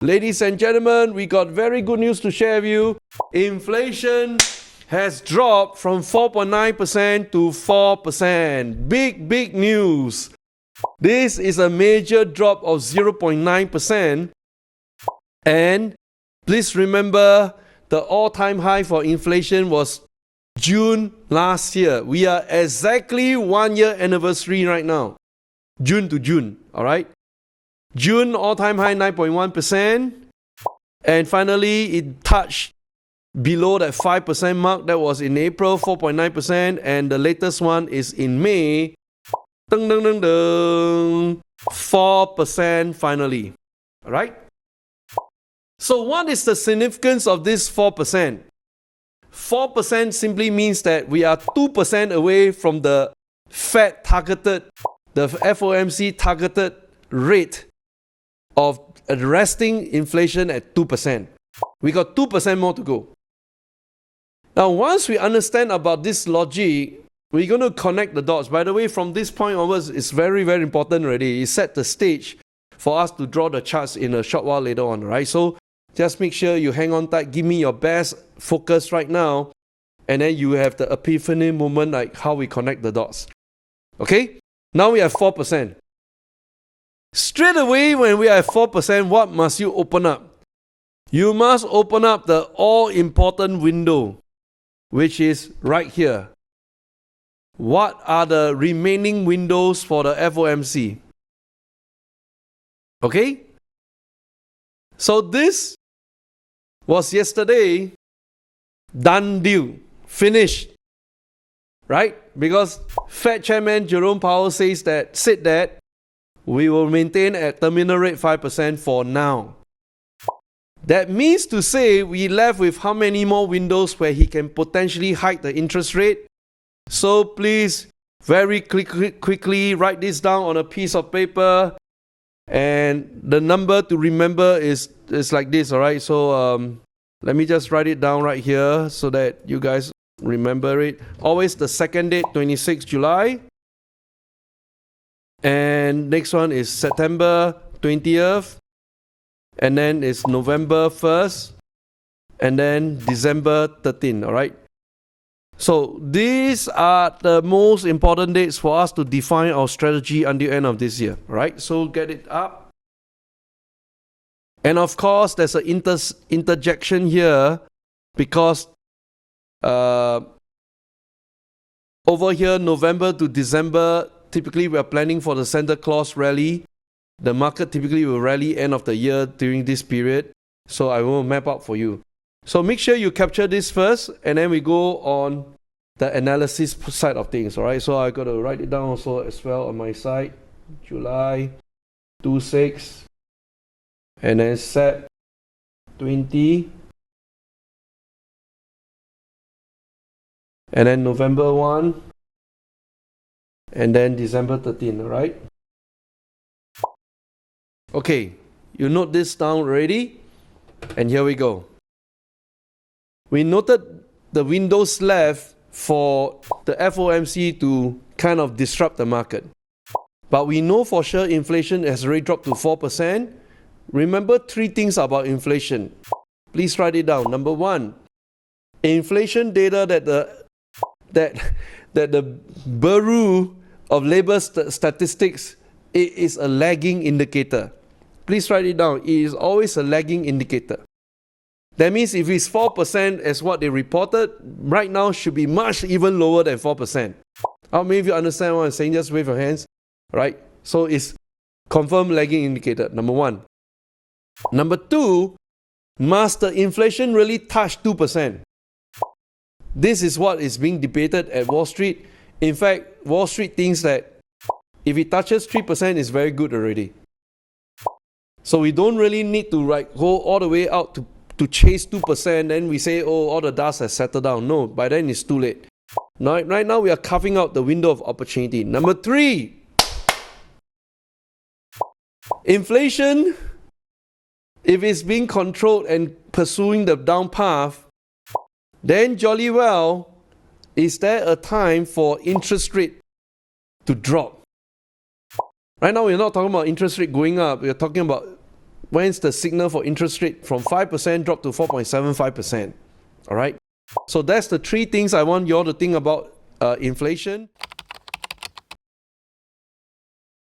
Ladies and gentlemen, we got very good news to share with you. Inflation has dropped from 4.9% to 4%. Big news. This is a major drop of 0.9%. And please remember, the all-time high for inflation was June last year. We are exactly 1 year anniversary right now. June to June, all right? June all-time high 9.1%. And finally, it touched below that 5% mark. That was in April, 4.9%. And the latest one is in May. 4% finally. All right? So what is the significance of this 4%? 4% simply means that we are 2% away from the Fed targeted, the FOMC targeted rate of arresting inflation at 2%. We got 2% more to go. Now, once we understand about this logic, we're going to connect the dots. By the way, from this point onwards, it's very important already. It set the stage for us to draw the charts in a short while later on, right? So just make sure you hang on tight. Give me your best focus right now. And then you have the epiphany moment, like how we connect the dots. Okay? Now we have 4%. Straight away, when we are at 4%, what must you open up? You must open up the all-important window, which is right here. What are the remaining windows for the FOMC? Okay? So this was yesterday, done deal, finished, right? Because Fed Chairman Jerome Powell said that we will maintain at terminal rate 5% for now. That means to say we left with how many more windows where he can potentially hike the interest rate? So please, very quickly write this down on a piece of paper. And the number to remember is like this, all right? So let me just write it down right here so that you guys remember it. Always the second date, 26 July. And next one is September 20th. And then it's November 1st. And then December 13th, all right? So these are the most important dates for us to define our strategy until the end of this year, right? So get it up. And of course, there's an interjection here because over here, November to December, typically we are planning for the Santa Claus rally. The market typically will rally end of the year during this period. So I will map out for you. So make sure you capture this first, and then we go on the analysis side of things, all right? So I got to write it down also as well on my side. July 26, and then set 20, and then November 1, and then December 13, all right? Okay, you note this down already, and here we go. We noted the windows left for the FOMC to kind of disrupt the market. But we know for sure inflation has already dropped to 4%. Remember three things about inflation. Please write it down. Number one, inflation data that the Bureau of Labor Statistics is a lagging indicator. Please write it down. It is always a lagging indicator. That means if it's 4% as what they reported, right now should be much even lower than 4%. How many of you understand what I'm saying? Just wave your hands. Right? So it's confirmed lagging indicator, number one. Number two, must the inflation really touch 2%? This is what is being debated at Wall Street. In fact, Wall Street thinks that if it touches 3%, it's very good already. So we don't really need to go all the way out to chase 2%, then we say, oh, all the dust has settled down. No, by then it's too late. Right now, we are carving out the window of opportunity. Number three, inflation, if it's being controlled and pursuing the down path, then jolly well, is there a time for interest rate to drop? Right now, we're not talking about interest rate going up. We're talking about when's the signal for interest rate from 5% drop to 4.75%. All right. So that's the three things I want you all to think about inflation.